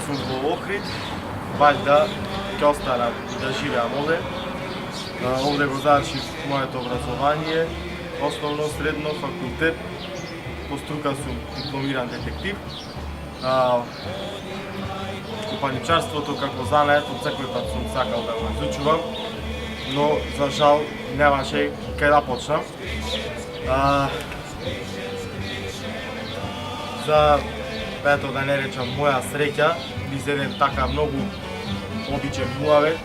сум во Охрид, вајда ќе останам да живеам овде. Овде го завршив моето образование, основно, средно, факултет. По струка сум дипломиран детектив. Купаничарството како занает од секој пат сум сакал да го изучувам, но за жал немаше кај да почнам. За, ето да не речам, моја среќа, низ еден така многу обичен муавет,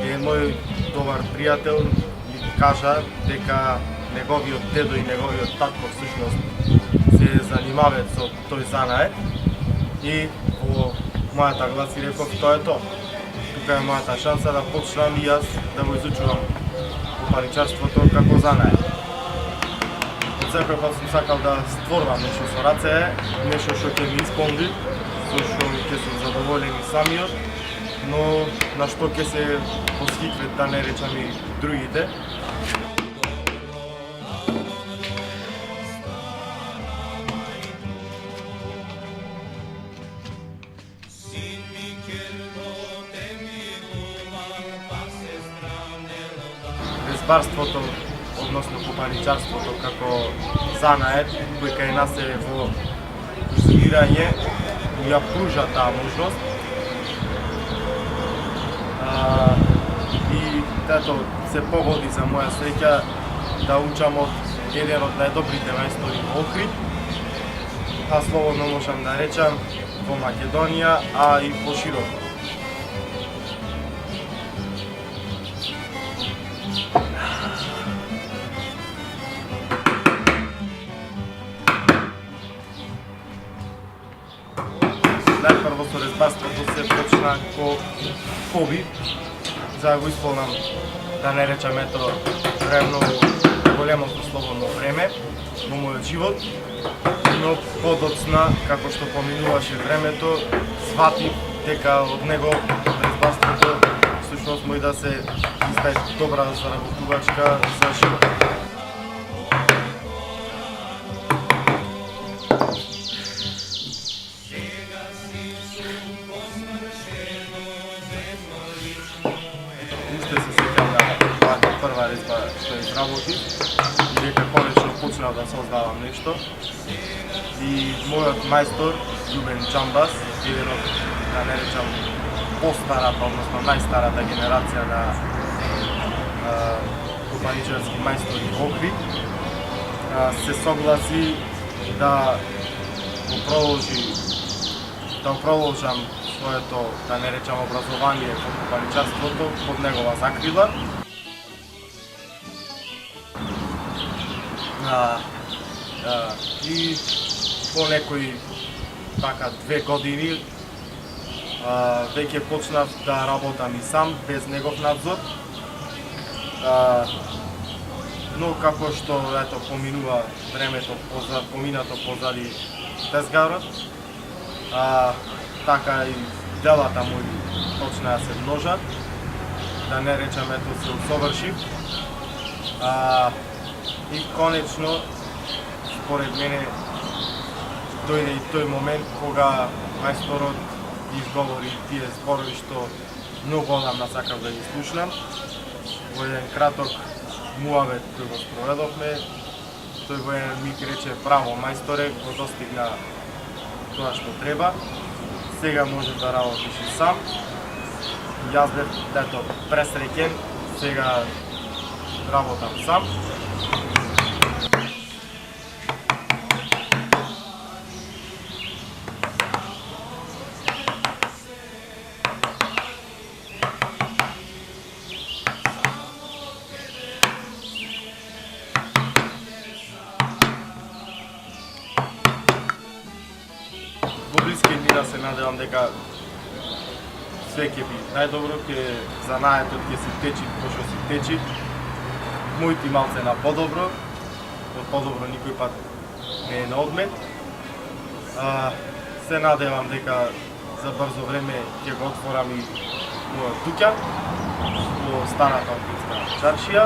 еден мој добар пријател ми кажа дека неговиот дедо и неговиот татко всушност се занимаваат со тој занает и во мојата глас и реков тоа е тоа. Тука е мојата шанса да почнам и јас да го изучувам купаничарството како занает. Од секој пат сум сакал да створувам нешто со раце, нешто што ќе ми исполни, со што ќе сум задоволен и самиот, но на што ќе се посхитват, да не речам, и другите. Резбарството, односно купаничарството како занает, кој кај нас е во изолирање, ја пружа таа можност. И тето се погоди за моја среќа да учам од еден од најдобрите мајстори во Охрид, а слободно можам да речам во Македонија, а и пошироко. Најпрво со резбарството се почна ко хоби, за да го исполнам, да не речам, ето, многу големото слободно време во мојот живот, но подоцна, како што поминуваше времето, сватив дека од него резбарството всушност мој да се иста добра заработувачка за живот. Прва резба што изработив и дека конечно почнав да создавам нешто. И мојот мајстор, Љубен Џамбас, еден од, да не речам, постарата, односно најстарата генерација на купаничарски мајстори во Охрид, се согласи да продолжам своето, да не речам, образование во купаничарството под негова закрила. И по некои така 2 години веќе почнав да работам и сам, без негов надзор. Но како што ето поминува времето, поминато позади тезгарот, така и делата мои почнаа да се множат, да не речам, ето се усовршив. И конечно, според мене, дојде и тој момент кога мајсторот изговори тие зборови што многу одамна сакав да ги слушнам. Во еден краток муавет кој го спроведовме, тој во еден миг рече: "Браво, мајсторе, го достигна тоа што треба. Сега може да работиш и сам." Јас бев пресреќен, сега работам сам. Во блиски дни се надевам дека све ќе би најдобро, занаетот ќе се течи како што се течи. Моите малце на подобро, од подобро никој пат не е на одмет. Се надевам дека за брзо време ќе го отворам и мојот дуќан во старата Охридска чаршија.